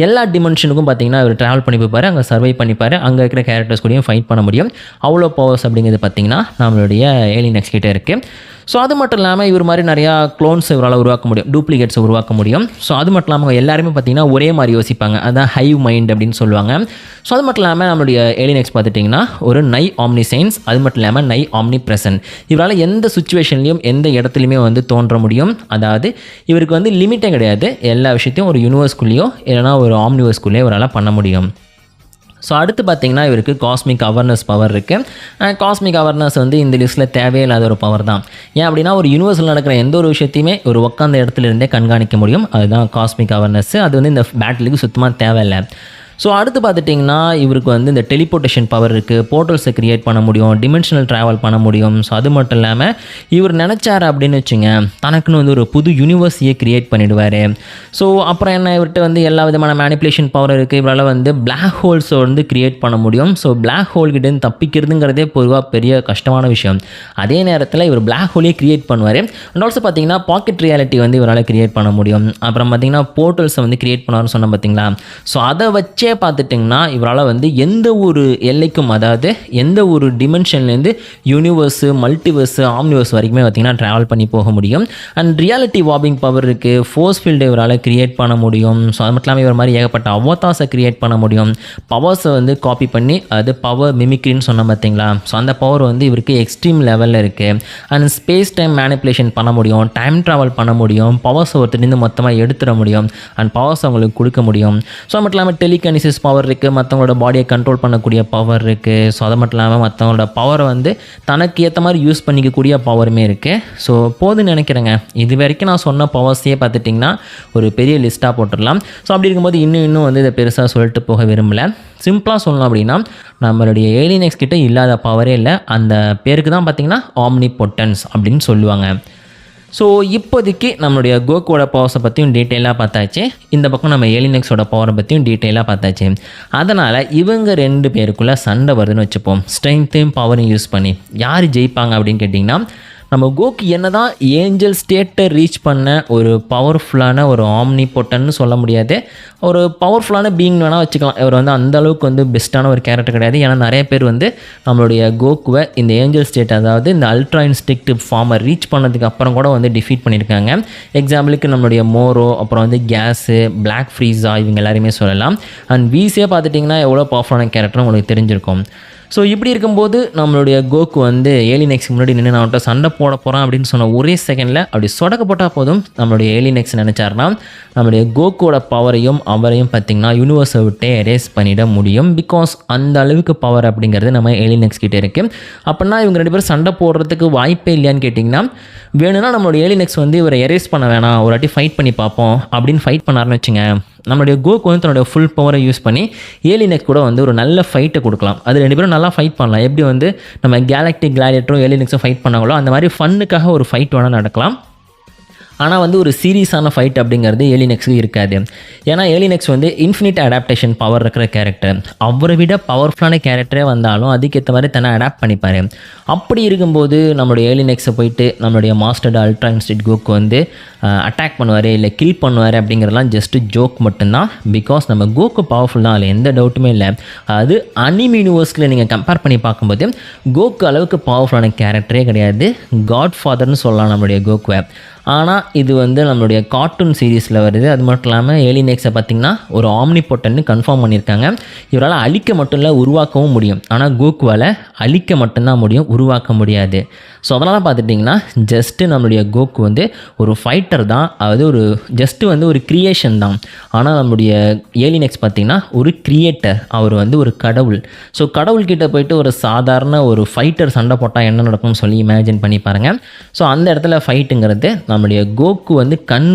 எல்லா டிமென்ஷனுக்கும் பார்த்திங்கன்னா இவர் ட்ராவல் பண்ணி போய்ப்பார், அங்கே சர்வை பண்ணிப்பார், அங்கே இருக்கிற கேரக்டர்ஸ் கூடயும் ஃபைட் பண்ண முடியும். அவ்வளோ பவர்ஸ் அப்படிங்கிறது பார்த்திங்கன்னா நம்மளுடைய ஏலியனெக்ஸ் கிட்டே இருக்குது. ஸோ அது மட்டும் இல்லாமல் இவர் மாதிரி நிறையா க்ளோன்ஸ் இவரால் உருவாக்க முடியும், டூப்ளிகேட்ஸை உருவாக்க முடியும். ஸோ அது மட்டும் இல்லாமல் எல்லாருமே பார்த்திங்கன்னா ஒரே மாதிரி யோசிப்பாங்க, அதான் ஹைவ் மைண்ட் அப்படின்னு சொல்லுவாங்க. ஸோ அது மட்டும் இல்லாமல் நம்மளுடைய ஏலியனெக்ஸ் பார்த்துட்டிங்கன்னா ஒரு நை ஆம்னிசைன்ஸ், அது மட்டும் இல்லாமல் நை ஆம்னி ப்ரெசன்ட். இவரால் எந்த சுச்சுவேஷன்லையும் எந்த இடத்துலையுமே வந்து தோன்ற முடியும். அதாவது இவருக்கு வந்து லிமிட்டே கிடையாது, எல்லா விஷயத்தையும் ஒரு யூனிவர்ஸ்குள்ளேயோ இல்லைனா ஒரு ஆம்னிவர்ஸ்குள்ளேயோ இவரால் பண்ண முடியும். ஸோ அடுத்து பார்த்திங்கன்னா இவருக்கு காஸ்மிக் அவேர்னஸ் பவர் இருக்குது. காஸ்மிக் அவேர்னஸ் வந்து இந்த லிஸ்ட்டில் தேவையில்லாத ஒரு பவர் தான். ஏன் அப்படின்னா ஒரு யூனிவர்ஸில் நடக்கிற எந்த ஒரு விஷயத்தையுமே ஒரு உட்காந்த இடத்துல இருந்தே கண்காணிக்க முடியும். அதுதான் காஸ்மிக் அவேர்னஸ். அது வந்து இந்த பேட்டிலுக்கு சுத்தமாக தேவையில்லை. ஸோ அடுத்து பார்த்துட்டிங்கன்னா இவருக்கு வந்து இந்த டெலிபோர்ட்டேஷன் பவர் இருக்குது, போர்ட்டல்ஸை க்ரியேட் பண்ண முடியும், டிமென்ஷனல் ட்ராவல் பண்ண முடியும். ஸோ அது மட்டும் இல்லாமல் இவர் நினச்சார் அப்படின்னு வச்சுங்க, தனக்குன்னு வந்து ஒரு புது யூனிவர்ஸையே க்ரியேட் பண்ணிவிடுவார். ஸோ அப்புறம் என்ன, இவர்கிட்ட வந்து எல்லா விதமான மேனிப்புலேஷன் பவர் இருக்குது. இவரால் வந்து பிளாக் ஹோல்ஸை வந்து க்ரியேட் பண்ண முடியும். ஸோ பிளாக் ஹோல்கிட்டேருந்து தப்பிக்கிறதுங்கிறதே பொதுவாக பெரிய கஷ்டமான விஷயம். அதே நேரத்தில் இவர் பிளாக் ஹோலே க்ரியேட் பண்ணுவார். அண்ட் ஆல்சோ பார்த்திங்கன்னா பாக்கெட் ரியாலிட்டி வந்து இவரால் க்ரியேட் பண்ண முடியும். அப்புறம் பார்த்திங்கன்னா போர்ட்டல்ஸை வந்து க்ரியேட் பண்ணுவார்னு சொன்னால் பார்த்திங்களா. ஸோ அதை வச்சே பார்த்துட்டிங்கன்னா இவரால் வந்து எந்த ஒரு எல்லைக்கும், அதாவது எந்த ஒரு டிமென்ஷன்லேருந்து யூனிவர்ஸு, மல்டிவர்ஸு, ஆம்னிவர்ஸ் வரைக்குமே பார்த்திங்கன்னா ட்ராவல் பண்ணி போக முடியும். அண்ட் ரியாலிட்டி வார்பிங் பவர் இருக்குது, ஃபோர்ஸ் ஃபீல்டு இவரால் க்ரியேட் பண்ண முடியும். ஸோ அது மட்டும் இல்லாமல் இவர் மாதிரி ஏகப்பட்ட அவதார்ஸை க்ரியேட் பண்ண முடியும். பவர்ஸை வந்து காப்பி பண்ணி, அது பவர் மிமிக்ரின்னு சொன்ன பார்த்தீங்களா. ஸோ அந்த பவர் வந்து இவருக்கு எக்ஸ்ட்ரீம் லெவலில் இருக்குது. அண்ட் ஸ்பேஸ் டைம் மேனிப்புலேஷன் பண்ண முடியும், டைம் ட்ராவல் பண்ண முடியும், பவர்ஸை ஒருத்தருந்து மொத்தமாக எடுத்துட முடியும், அண்ட் பவர்ஸ் அவங்களுக்கு கொடுக்க முடியும். ஸோ அது மட்டும் இல்லாமல் டெலிகனிசிஸ் பவர் இருக்குது, மற்றவங்களோட பாடியை கண்ட்ரோல் பண்ணக்கூடிய பவர் இருக்குது. ஸோ அது மட்டும் இல்லாமல் மற்றவங்களோட பவரை வந்து தனக்கு ஏற்ற மாதிரி யூஸ் பண்ணிக்கக்கூடிய பவருமே இருக்குது. ஸோ போதுன்னு நினைக்கிறேங்க. இது வரைக்கும் நான் சொன்ன பவர்ஸையே பார்த்துட்டிங்கன்னா ஒரு பெரிய லிஸ்ட்டாக போட்டுடலாம். ஸோ அப்படி இருக்கும்போது இன்னும் வந்து இதை பெருசாக சொல்லிட்டு போக விரும்பலை. சிம்பிளாக சொல்லணும் அப்படின்னா நம்மளுடைய ஏலியனெக்ஸ் கிட்ட இல்லாத பவரே இல்லை. அந்த பேருக்கு தான் பார்த்திங்கன்னா ஆம்னிபொட்டன்ஸ் அப்படின்னு சொல்லுவாங்க. ஸோ இப்போதைக்கு நம்மளுடைய கோகுவோட பவர்ஸை பற்றியும் டீட்டெயிலாக பார்த்தாச்சு. இந்த பக்கம் நம்ம ஏலியனெக்ஸோட பவரை பற்றியும் டீட்டெயிலாக பார்த்தாச்சு. அதனால் இவங்க 2 பேருக்குள்ளே சண்டை வருதுன்னு வச்சுப்போம். ஸ்ட்ரென்த்தையும் பவரையும் யூஸ் பண்ணி யார் ஜெயிப்பாங்க அப்படின்னு கேட்டிங்கன்னா, நம்ம கோகு என்ன தான் ஏஞ்சல் ஸ்டேட்டை ரீச் பண்ண ஒரு பவர்ஃபுல்லான ஒரு ஆம்னிபொட்டன்னு சொல்ல முடியாது, ஒரு பவர்ஃபுல்லான பீயிங் வேணால் வச்சுக்கலாம். இவர் வந்து அந்தளவுக்கு வந்து பெஸ்ட்டான ஒரு கேரக்டர் கிடையாது. ஏன்னா நிறைய பேர் வந்து நம்மளுடைய கோகுவை இந்த ஏஞ்சல் ஸ்டேட், அதாவது இந்த அல்ட்ரா இன்ஸ்டிங்க்டிவ் ஃபார்மை ரீச் பண்ணதுக்கு அப்புறம் கூட வந்து டிஃபீட் பண்ணியிருக்காங்க. எக்ஸாம்பிளுக்கு நம்மளுடைய மோரோ, அப்புறம் வந்து கேஸு, பிளாக் ஃப்ரீஸா, இவங்க எல்லாருமே சொல்லலாம். அண்ட் வீஸே பார்த்துட்டிங்கன்னா எவ்வளோ பவர்ஃபுல்லான கேரக்டர் உங்களுக்கு தெரிஞ்சிருக்கும். ஸோ இப்படி இருக்கும்போது நம்மளுடைய கோகு வந்து ஏலியனெக்ஸ்க்கு முன்னாடி நின்று நான் அவன்கிட்ட சண்டை போட போகிறேன் அப்படின்னு சொன்ன ஒரே செகண்டில் அப்படி சொடக்க போட்டால் போதும், நம்மளுடைய ஏலியனெக்ஸ் நினச்சார்னா நம்மளுடைய கோகுவோட பவரையும் அவரையும் பார்த்திங்கன்னா யூனிவர்ஸை விட்டே எரேஸ் பண்ணிட முடியும். பிகாஸ் அந்த அளவுக்கு பவர் அப்படிங்கிறது நம்ம ஏலியனெக்ஸ் கிட்டே இருக்குது. அப்படின்னா இவங்க 2 பேரும் சண்டை போடுறதுக்கு வாய்ப்பே இல்லையான்னு கேட்டிங்கன்னா வேணும்னா நம்மளுடைய ஏலியன் எக்ஸ் வந்து இவரை எரேஸ் பண்ண வேணாம், ஒரு வாட்டி ஃபைட் பண்ணி பார்ப்போம் அப்படின்னு ஃபைட் பண்ணாருன்னு வச்சுங்க, நம்மளுடைய கோக்கு வந்து தன்னுடைய ஃபுல் பவரை யூஸ் பண்ணி ஏலியன் எக்ஸ் கூட வந்து ஒரு நல்ல ஃபைட்டை கொடுக்கலாம். அது 2 பேரும் நல்லா ஃபைட் பண்ணலாம். எப்படி வந்து நம்ம கேலக்டிக் கிளாடியேட்டரும் ஏலியன் எக்ஸும் ஃபைட் பண்ணாங்களோ அந்த மாதிரி ஃபன்னுக்காக ஒரு ஃபைட் வேணால் நடக்கலாம். ஆனால் வந்து ஒரு சீரியஸான ஃபைட் அப்படிங்கிறது ஏலியன் எக்ஸுக்கு இருக்காது. ஏன்னா ஏலியன் எக்ஸ் வந்து இன்ஃபினிட் அடாப்டேஷன் பவர் இருக்கிற கேரக்டர். அவரை விட பவர்ஃபுல்லான கேரக்டரே வந்தாலும் அதுக்கேற்ற மாதிரி தன்னை அடாப்ட் பண்ணிப்பார். அப்படி இருக்கும்போது நம்மளுடைய ஏலியன் எக்ஸை போயிட்டு நம்மளுடைய மாஸ்டர்டு அல்ட்ரா இன்ஸ்டிட் கோக்கு வந்து அட்டாக் பண்ணுவார், இல்லை கில் பண்ணுவார் அப்படிங்கிறதெல்லாம் ஜஸ்ட்டு ஜோக் மட்டும்தான். பிகாஸ் நம்ம கோக்கு பவர்ஃபுல் தான், அதில் எந்த டவுட்டுமே இல்லை. அது அனிமி யூனிவர்ஸில் நீங்கள் கம்பேர் பண்ணி பார்க்கும்போது கோக்கு அளவுக்கு பவர்ஃபுல்லான கேரக்டரே கிடையாது. காட் ஃபாதர்னு சொல்லலாம் நம்மளுடைய கோக்குவை. ஆனால் இது வந்து நம்மளுடைய கார்ட்டூன் சீரீஸில் வருது. அது மட்டும் இல்லாமல் ஏலியன் எக்ஸை பார்த்திங்கன்னா ஒரு ஆம்னிபொட்டன்னு கன்ஃபார்ம் பண்ணியிருக்காங்க. இவரால் அழிக்க மட்டும் இல்லை உருவாக்கவும் முடியும். ஆனால் கோக்குவால் அழிக்க மட்டும்தான் முடியும், உருவாக்க முடியாது. ஸோ அதனால் பார்த்துட்டிங்கன்னா ஜஸ்ட்டு நம்மளுடைய கோக்கு வந்து ஒரு ஃபைட்டர் தான், அதாவது ஒரு ஜஸ்ட்டு வந்து ஒரு க்ரியேஷன் தான். ஆனால் நம்மளுடைய ஏலியன் எக்ஸ் பார்த்திங்கன்னா ஒரு கிரியேட்டர், அவர் வந்து ஒரு கடவுள். ஸோ கடவுள்கிட்ட போயிட்டு ஒரு சாதாரண ஒரு ஃபைட்டர் சண்டை போட்டால் என்ன நடக்கும்னு சொல்லி இமேஜின் பண்ணி பாருங்கள். ஸோ அந்த இடத்துல ஃபைட்டுங்கிறது நம்மளுடைய கோக்கு வந்து கண்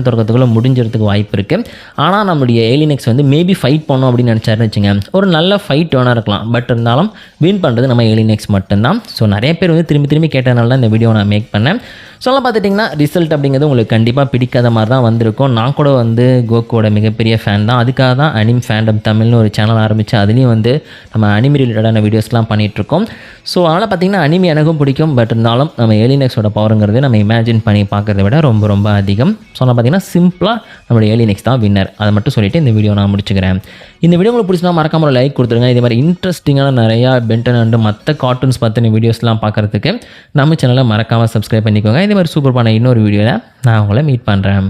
திறக்கிறதுக்குள்ளே முடிஞ்சிறதுக்கு வாய்ப்பு இருக்குது. ஆனால் நம்மளுடைய ஏலியன் எக்ஸ் வந்து மேபி ஃபைட் பண்ணோம் அப்படின்னு நினச்சாருன்னு வச்சுங்க, ஒரு நல்ல ஃபைட் வேணால் இருக்கலாம். பட் இருந்தாலும் வின் பண்ணுறது நம்ம ஏலியன் எக்ஸ் மட்டும்தான். ஸோ நிறைய பேர் வந்து திரும்பி கேட்டதுனால தான் இந்த வீடியோ நான் மேக் பண்ணேன். சொல்ல பார்த்துட்டிங்கன்னா ரிசல்ட் அப்படிங்கிறது உங்களுக்கு கண்டிப்பாக பிடிக்காத மாதிரி தான் வந்திருக்கும். நான் கூட வந்து கோக்கோட மிகப்பெரிய ஃபேன் தான். அதுக்காக தான் அனிம் ஃபேண்டம் தமிழ்னு ஒரு சேனல் ஆரம்பித்து அதுலேயும் வந்து நம்ம அனிமி ரிலேட்டடான வீடியோஸ்லாம் பண்ணிகிட்ருக்கோம். ஸோ அதனால் பார்த்திங்கன்னா அனிமி எனக்கும் பிடிக்கும். பட் இருந்தாலும் நம்ம ஏலியன் எக்ஸோட பவருங்கிறது நம்ம இமேஜின் பண்ணி பார்க்குறத விட ரொம்ப அதிகம். ஸோ நான் பார்த்திங்கன்னா சிம்பிளாக நம்மளுடைய ஏலியன் எக்ஸ் தான் வின்னர். அதை மட்டும் சொல்லிவிட்டு இந்த வீடியோ நான் முடிச்சுக்கிறேன். இந்த வீடியோ உங்களுக்கு பிடிச்சினா மறக்காம ஒரு லைக் கொடுத்துருங்க. இதே மாதிரி இன்ட்ரெஸ்டிங்கான நிறையா பென்டன் அண்டு மற்ற கார்ட்டூன்ஸ் பற்றின வீடியோஸ்லாம் பார்க்குறதுக்கு நம்ம சேனலை மறக்காமல் சப்ஸ்கிரைப் பண்ணிக்கோங்க. இதே மாதிரி சூப்பரான இன்னொரு வீடியோவில் நான் உங்களை மீட் பண்ணுறேன்.